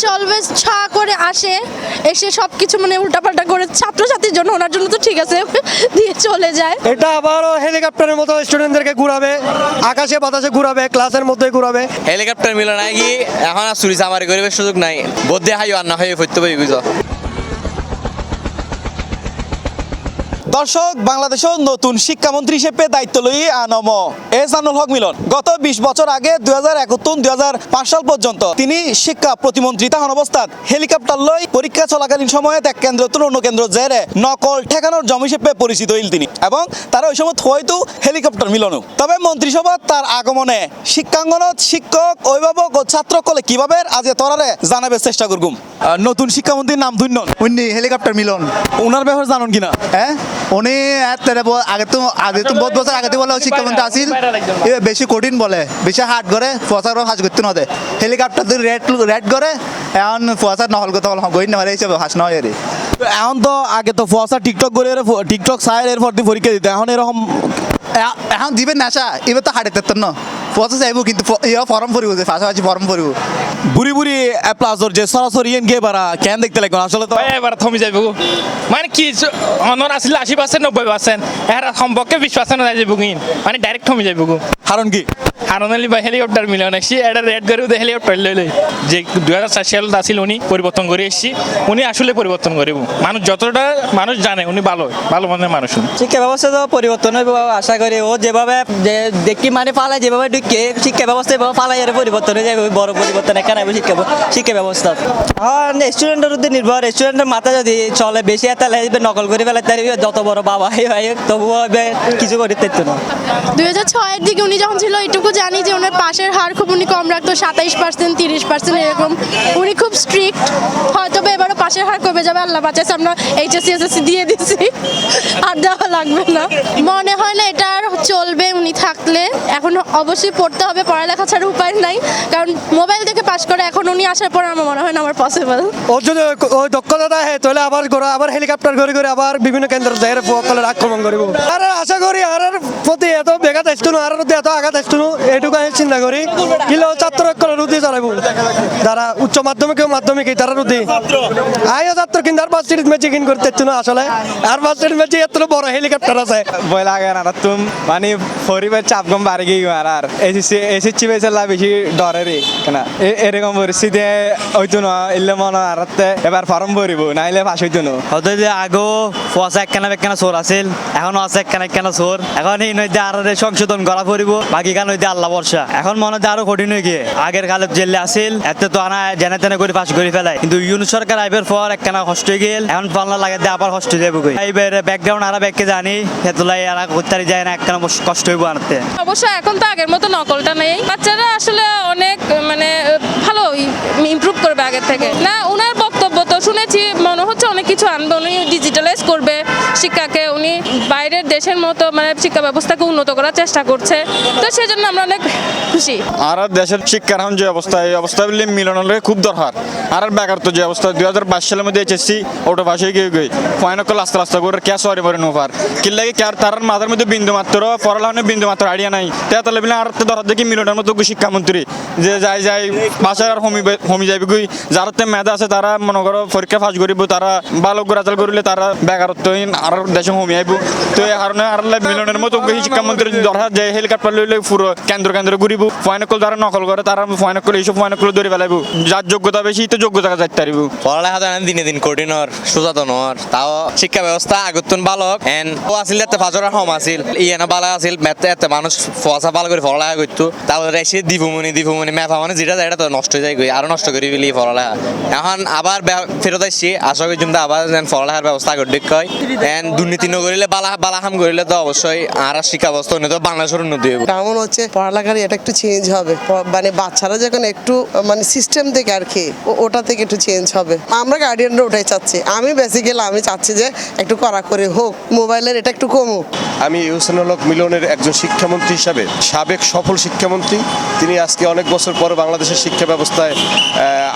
সে always ছা করে আসে, এসে সব কিছু মানে উল্টাপাল্টা করে ছাত্রছাত্রীর জন্য, ওনার জন্য তো ঠিক আছে দিয়ে চলে যায়। এটা আবারও হেলিকপ্টারের মতো স্টুডেন্টদেরকে ঘুরাবে, আকাশে বাতাসে ঘুরাবে, ক্লাসের মধ্যে ঘুরাবে। হেলিকপ্টার মিলে নাই কি এখন আর চুরি চামারি করিবার সুযোগ নাই, বদে হাইও আর না হয়ে ফিরতে পারি বুঝো। দর্শক, বাংলাদেশের নতুন শিক্ষামন্ত্রী হিসেবে দায়িত্ব লই আনম এহসানুল হক মিলন। গত 20 বছর আগে 2021-2005 সাল পর্যন্ত তিনি শিক্ষা প্রতিমন্ত্রী তাহন অবস্থাত হেলিকপ্টার লই পরীক্ষা চলাকালীন সময়ে এক কেন্দ্র তুল অন্য কেন্দ্র জেরে নকল ঠেকানোর জমি হিসেবে পরিচিত হইল তিনি, এবং তারা ওই সময় হয়তো হেলিকপ্টার মিলনও। তবে মন্ত্রিসভা তার আগমনে শিক্ষাঙ্গনত শিক্ষক, অভিভাবক ও ছাত্রকলে কিভাবে আজ তরারে জানাবে চেষ্টা করগুম। নতুন শিক্ষামন্ত্রীর নাম ধন্য উনি হেলিকপ্টার মিলন। ওনার ব্যাপারে জানুন কিনা? হ্যাঁ, উনি আগে তো বহুত বছর আগে বলে শিক্ষামন্ত্রী আসিল, বেশি কঠিন বলে, বেশি হাট করে ফসার হাজ করতে না দে। হেলিকপ্টার যদি রেড করে এখন ফসার নহল কথা গই না হিসাবে হাস নয় রে। এখন তো আগে তো ফসা টিকটক করে টিকটক সাইড এর পর পরীক্ষা দিতে, এখন এরকম এখন দিবেন নেশা, এবার তো হাটে তেত না ফসা চাইব, কিন্তু ফর্ম ভরিব যে পাশাপাশি ফর্ম ভরিব। বুড়ি বুড়ি প্লাজর যে সরাসরি এন গে বারা কেন দেখতে লাগবে আসলে তো এবার থমি যাইব মানে কি অনর আসলে 80% 90% এর সম্পর্কে 20% যাই যাইব কিন মানে ডাইরেক্ট থমি যাইব কারণ কি? হারনালি বা হেলিকপ্টার মিলে অনেকছি এটা রেড করে উদে হেলিকপ্টার লই যে 2004 সাল আসিল উনি পরিবর্তন করে এসেছি, উনি আসলে পরিবর্তন করিব। মানুষ যতটা মানুষ জানে উনি ভালো ভালো মনের মানুষ। শিক্ষা ব্যবস্থা তো পরিবর্তন হইব আশা করি। ও যেভাবে দেখি মানে পালায়, যেভাবে ঢুকে শিক্ষা ব্যবস্থা এভাবে পালাই এর পরিবর্তন হয়ে যাবে, বড় পরিবর্তন এখানে শিক্ষা ব্যবস্থা। আর স্টুডেন্টের উপর নির্ভর, স্টুডেন্টের মাথা যদি চলে বেশি এত নকল করে ফেলে তার যত বড় বাবা হয় তবুও কিছু করি তেত না। 2006-এর দিকে উনি যখন ছিল এটুকু জানি যে ওনার পাশের হার খুব উনি কম রাখতো, 27%, 30% এরকম। উনি খুব স্ট্রিক্ট, হয়তো এবারও পাশের হার কমে যাবে, আল্লাহ বাঁচাইছে। আমরা এইচএসসি এসএসসি দিয়ে দিছি, আর দেওয়া লাগবে না। মনে হয় না এটা আর চলবে উনি থাকলে। এখন অবশ্যই পড়তে হবে, পড়ালেখা ছাড়া উপায় নাই, কারণ মোবাইল দেখে পাশ করে। এখন উনি আসার পর আমার মনে হয় না আমার পসিবল। ওর যদি ওই দক্ষতা হয় তাহলে আবার হেলিকপ্টার করে করে আবার বিভিন্ন কেন্দ্র জায়গায় ফকলের আক্রমণ করিব। আর আশা করি আর প্রতি এত বেগাত আসতো না, আর এত আঘাত আসতো না, এটুকু আমি চিন্তা করি। কিলো ছাত্র রুদ্ধি চালাইব, যারা উচ্চ মাধ্যমিক তারা রুদ্ধি আয় ছাত্র কিন্তু আর বাস সিরিজ ম্যাচ কিন করতে না আসলে। আর বাস সিরিজ ম্যাচে এত বড় হেলিকপ্টার আছে ভয় লাগে না তুম মানে পরিবার চাপ কম বাড়ি গিয়ে আর এসেছি বেসাল্লা বেশি ডরে রে কেনা এরকম পরিস্থিতি হইতো না। এলে মনে আর এবার ফর্ম ভরিব নাইলে পাস হইতো না। হয়তো যে আগেও ফসা একখানা চোর আছিল, এখনো আছে একখানা চোর। এখন এই নদী আর সংশোধন করা পড়িব, বাকি কান হইতে আল্লাহ বর্ষা। এখন মনে হয় আরো কঠিন হয়ে গিয়ে আগের কালে জেলে আসিল এতে তো আনা জেনে তেনে করে পাস করে ফেলায়, কিন্তু ইউনিট সরকার আইবার পর একখানা কষ্ট হয়ে গেল, এখন পাল্লা লাগে আবার কষ্ট যাবো। এইবার ব্যাকগ্রাউন্ড আর ব্যাগকে জানি হেতুলাই আর করতে যায় না, একখানা কষ্ট হইব আনতে। অবশ্য এখন তো আগের মতো নকলটা নেই, বাচ্চারা আসলে অনেক মানে ভালো ইমপ্রুভ করবে আগের থেকে। না ওনার বক্তব্য তো শুনেছি, মনে হচ্ছে অনেক কিছু আনবে, উনি ডিজিটালাইজ করবে শিক্ষাকে, উনি বাইরের দেশের মতো মানে শিক্ষা ব্যবস্থাকে উন্নত করার চেষ্টা করছে, তো সেই জন্য আমরা অনেক খুশি। আর দেশের শিক্ষার এখন যে অবস্থা, এই অবস্থা বললে মিলনের খুব দরকার। আর বেকারত্ব যে অবস্থা 2022 সালের মধ্যে এইচএসসি ওটা পাশে গিয়ে ফাইনাল আস্তে আস্তে করে ক্যাশ হওয়ার পরে নোফার কিল্লাগে তার মাথার মধ্যে বিন্দু মাত্র পড়ালাম বিন্দু মাত্র আইডিয়া নাই। তাহলে বলে আর ধরার দেখি মিলনের মতো শিক্ষামন্ত্রী যে যাই বাসায় আর হমি যাবে গুই, যার মেধা আছে তারা মনে করো পরীক্ষা পাস করিব, তারা ভালো রেজাল্ট করলে তারা বেকারত্বহীন আর দেশে হমি আইব। তো এই কারণে আর মিলনের মতো শিক্ষামন্ত্রী দরকার যে হেলিকপ্টার লইলে পুরো কেন্দ্র ঘুরিব, ফাইনাল যারা নকল করে তারা ফাইনাল এইসব ফাইনাল ধরে ফেলাইব, যার যোগ্যতা বেশি তো যোগ্যতা যাইতে পারিব। পড়ালেখা জানেন দিনে দিন কঠিন হর সোজা নর, তাও শিক্ষা ব্যবস্থা আগতুন ভালো এন ও আসিল এতে ফাজরা হম আসিল ইয়েনা বালা আসিল মেতে এতে মানুষ ফসা ভালো করে পড়ালেখা করতো, তারপরে এসে দিবমনি মেফা মানে যেটা এটা তো নষ্ট হয়ে যায়, আরো নষ্ট করে ফেলি পড়ালেখা। এখন আবার ফেরত আসছি, আশা করি তুমি আবার যেন পড়ালেখার ব্যবস্থা করতে হয়, এন দুর্নীতি ন করিলে বালাহাম করিলে তো অবশ্যই আর শিক্ষা ব্যবস্থা উন্নত, বাংলাদেশের উন্নতি হবে। এমন হচ্ছে পড়ালেখার এটা একটু চেঞ্জ হবে, মানে বাচ্চারা যখন একটু মানে সিস্টেম থেকে আর কি ওটা থেকে একটু চেঞ্জ হবে। আমরা গার্ডিয়ানরা ওটাই চাচ্ছি, আমি বেসিক্যালি আমি চাচ্ছি যে একটু কড়া করে হোক, মোবাইলের এটা একটু কমুক। আমি এহসানুল হক মিলনের একজন শিক্ষামন্ত্রী হিসাবে, সাবেক সফল শিক্ষামন্ত্রী, তিনি আজকে অনেক বছর পর বাংলাদেশের শিক্ষা ব্যবস্থায়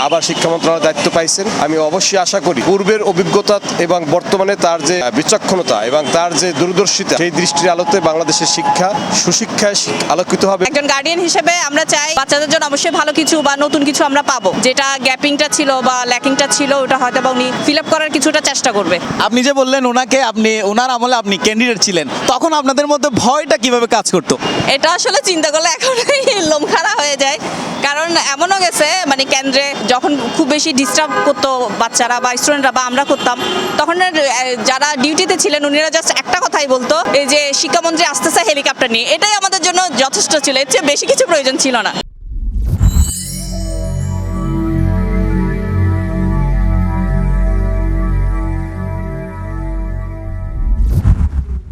আবার শিক্ষা মন্ত্রণালয়ের দায়িত্ব পাইছেন। আমি অবশ্যই আশা করি পূর্বের অভিজ্ঞতা এবং বর্তমানে তার যে বিচক্ষণতা এবং তার যে দূরদর্শিতা, সেই দৃষ্টির আলোতে বাংলাদেশের শিক্ষা সুশিক্ষায় আলোকিত হবে। একজন গার্ডিয়ান হিসেবে আমরা চাই বাচ্চাদের জন্য অবশ্যই ভালো কিছু বা নতুন কিছু আমরা পাবো, যেটা গ্যাপিংটা ছিল বা ল্যাকিংটা ছিল ওটা হয়তো বা উনি ফিল আপ করার কিছুটা চেষ্টা করবে। আপনি যে বললেন ওনার আমলে আপনি ক্যান্ডিডেট ছিলেন, তখন আপনাদের মধ্যে ভয়টা কিভাবে কাজ করতো? এটা আসলে চিন্তা করলে এখন লোম খাড়া হয়ে যায়, কারণ এমনও গেছে মানে কেন্দ্রে যখন খুব বেশি ডিস্টার্ব করতো বাচ্চারা বা স্টুডেন্টরা বা আমরা করতাম, তখন যারা ডিউটিতে ছিলেন উনিরা জাস্ট একটা কথাই বলতো, এই যে শিক্ষামন্ত্রী আসতেছে হেলিকপ্টার নিয়ে, এটাই আমাদের জন্য যথেষ্ট ছিল, এর চেয়ে বেশি কিছু প্রয়োজন ছিল না।